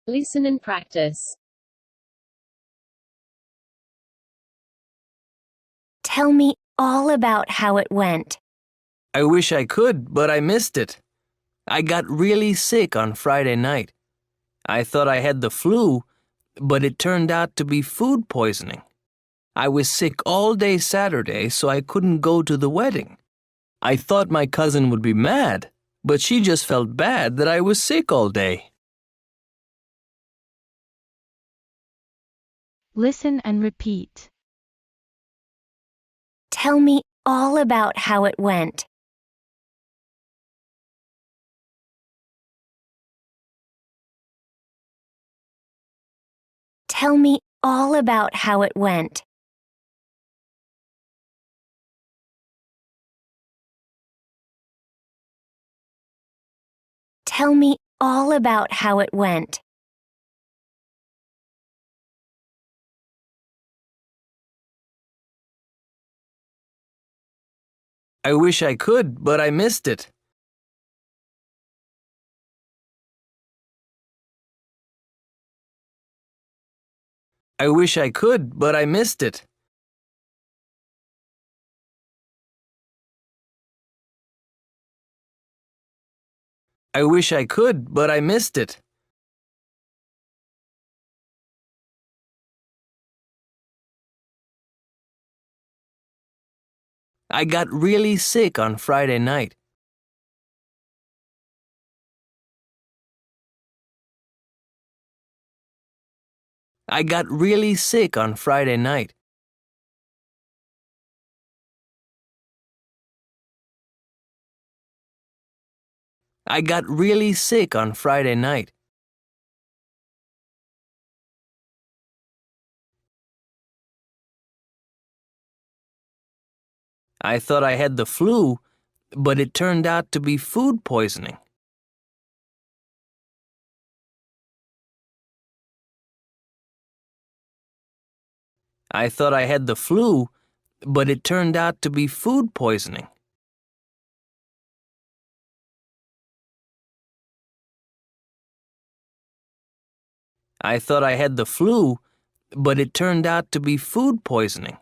Listen and practice. Tell me all about how it went. I wish I could, but I missed it. I got really sick on Friday night. I thought I had the flu, but it turned out to be food poisoning. I was sick all day Saturday, so I couldn't go to the wedding. I thought my cousin would be mad, but she just felt bad that I was sick all day. Listen and repeat. Tell me all about how it went. Tell me all about how it went. Tell me all about how it went. I wish I could, but I missed it. I wish I could, but I missed it. I wish I could, but I missed it. I got really sick on Friday night. I got really sick on Friday night. I got really sick on Friday night. I thought I had the flu, but it turned out to be food poisoning. I thought I had the flu, but it turned out to be food poisoning. I thought I had the flu, but it turned out to be food poisoning.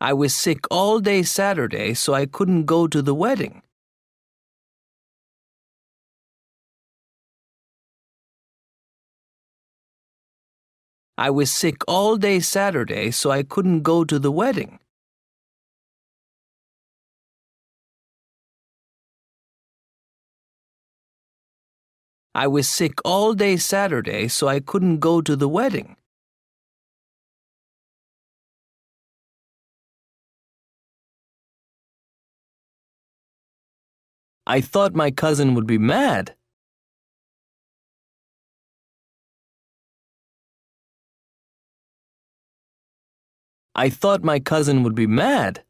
I was sick all day Saturday, so I couldn't go to the wedding. I was sick all day Saturday, so I couldn't go to the wedding. I was sick all day Saturday, so I couldn't go to the wedding. I thought my cousin would be mad. I thought my cousin would be mad.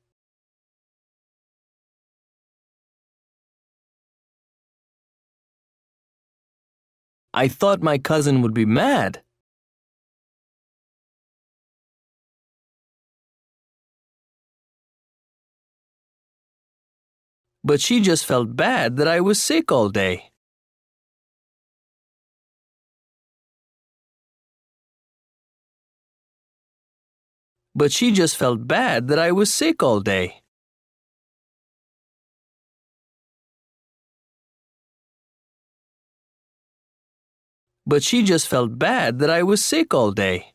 I thought my cousin would be mad. But she just felt bad that I was sick all day. But she just felt bad that I was sick all day. But she just felt bad that I was sick all day.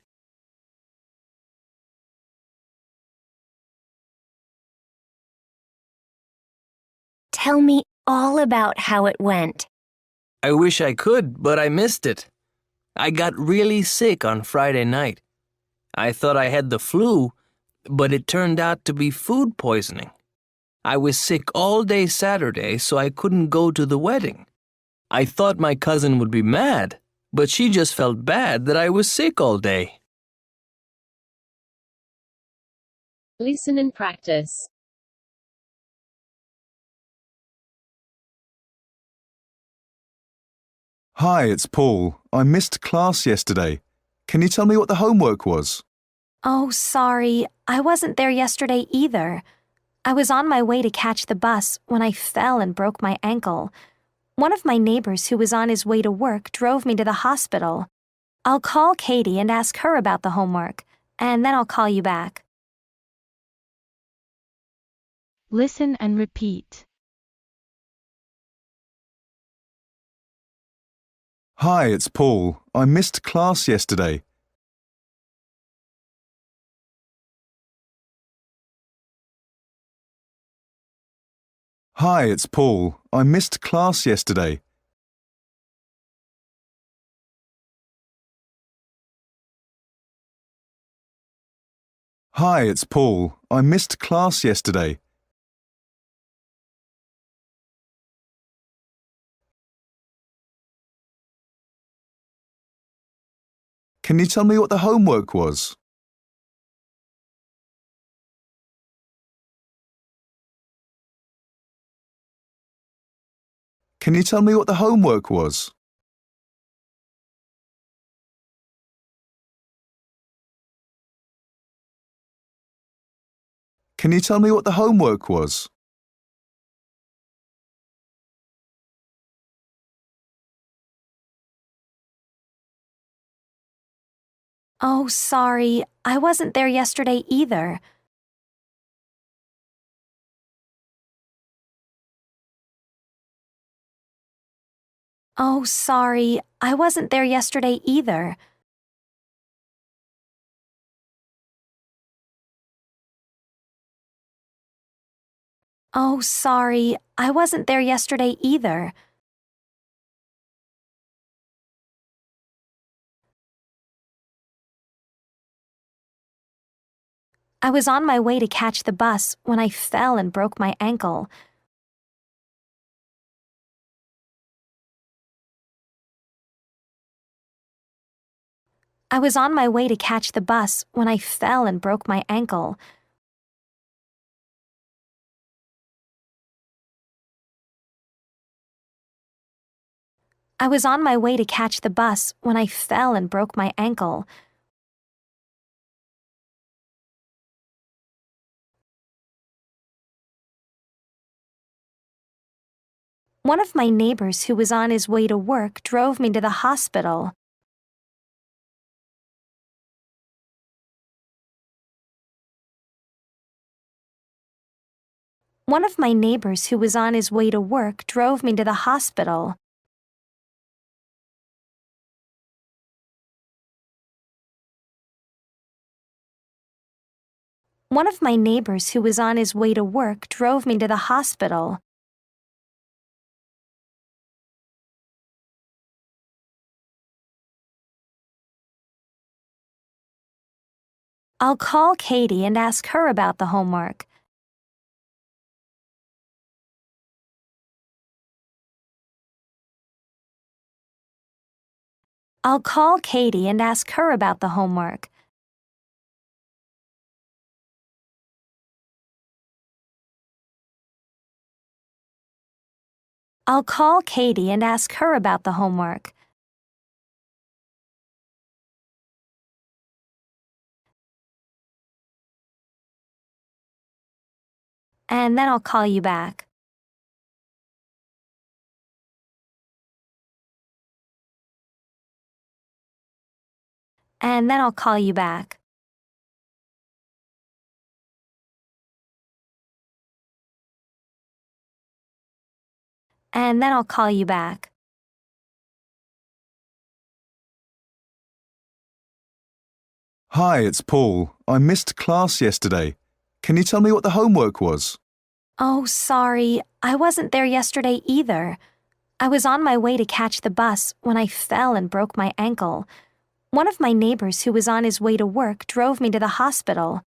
Tell me all about how it went. I wish I could, but I missed it. I got really sick on Friday night. I thought I had the flu, but it turned out to be food poisoning. I was sick all day Saturday, so I couldn't go to the wedding. I thought my cousin would be mad, but she just felt bad that I was sick all day. Listen and practice. Hi, it's Paul. I missed class yesterday. Can you tell me what the homework was? Oh, sorry. I wasn't there yesterday either. I was on my way to catch the bus when I fell and broke my ankle. One of my neighbors who was on his way to work drove me to the hospital. I'll call Katie and ask her about the homework, and then I'll call you back. Listen and repeat. Hi, it's Paul. I missed class yesterday. Hi, it's Paul. I missed class yesterday. Hi, it's Paul. I missed class yesterday. Can you tell me what the homework was? Can you tell me what the homework was? Can you tell me what the homework was? Oh, sorry, I wasn't there yesterday either. Oh, sorry, I wasn't there yesterday either. Oh, sorry, I wasn't there yesterday either. I was on my way to catch the bus when I fell and broke my ankle. I was on my way to catch the bus when I fell and broke my ankle. I was on my way to catch the bus when I fell and broke my ankle. One of my neighbors who was on his way to work drove me to the hospital. One of my neighbors who was on his way to work drove me to the hospital. One of my neighbors who was on his way to work drove me to the hospital. I'll call Katie and ask her about the homework. I'll call Katie and ask her about the homework. I'll call Katie and ask her about the homework. And then I'll call you back. And then I'll call you back. And then I'll call you back. Hi, it's Paul. I missed class yesterday. Can you tell me what the homework was? Oh, sorry, I wasn't there yesterday either. I was on my way to catch the bus when I fell and broke my ankle. One of my neighbors who was on his way to work drove me to the hospital.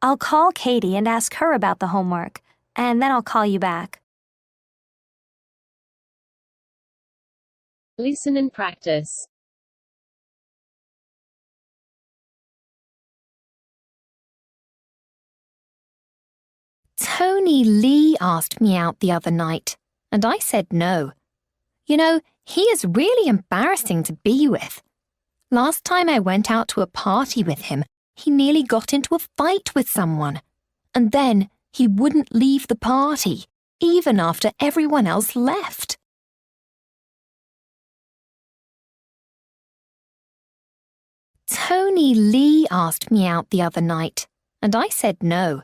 I'll call Katie and ask her about the homework, and then I'll call you back. Listen and practice. Tony Lee asked me out the other night, and I said no. You know, he is really embarrassing to be with. Last time I went out to a party with him, he nearly got into a fight with someone. And then he wouldn't leave the party, even after everyone else left. Tony Lee asked me out the other night, and I said no.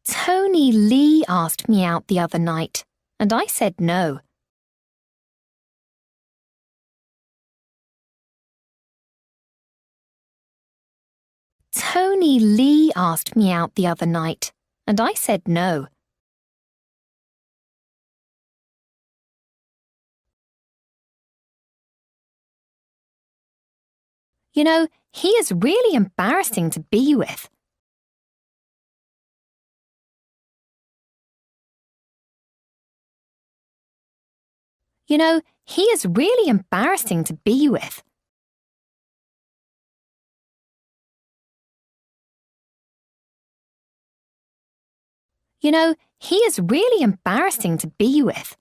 Tony Lee asked me out the other night, and I said no. Tony Lee asked me out the other night, and I said no. You know, he is really embarrassing to be with. You know, he is really embarrassing to be with. You know, he is really embarrassing to be with.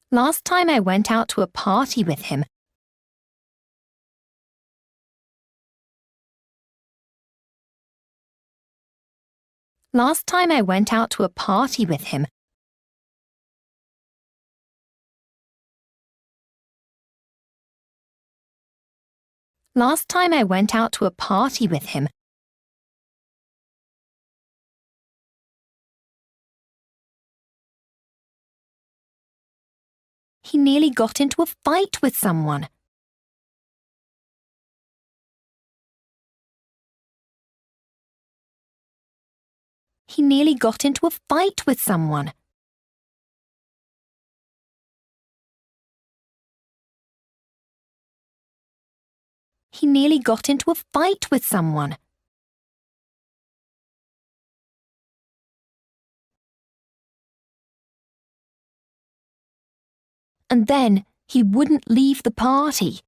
Last time I went out to a party with him, Last time I went out to a party with him, Last time I went out to a party with him, he nearly got into a fight with someone. He nearly got into a fight with someone. He nearly got into a fight with someone. And then he wouldn't leave the party.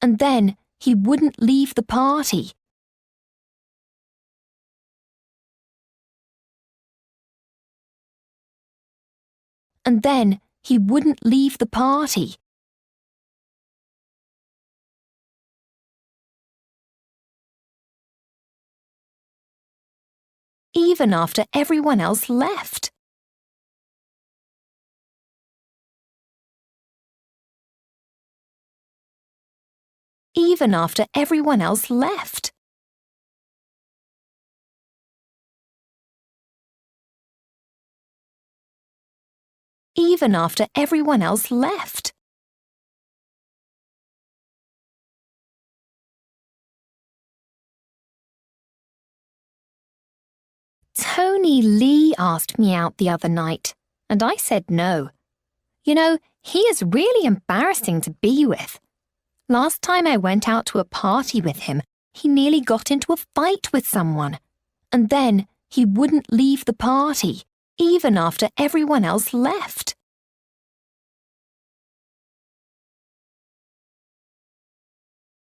And then he wouldn't leave the party. And then he wouldn't leave the party. Even after everyone else left. Even after everyone else left. Even after everyone else left. Tony Lee asked me out the other night, and I said no. You know, he is really embarrassing to be with. Last time I went out to a party with him, he nearly got into a fight with someone. And then he wouldn't leave the party, even after everyone else left.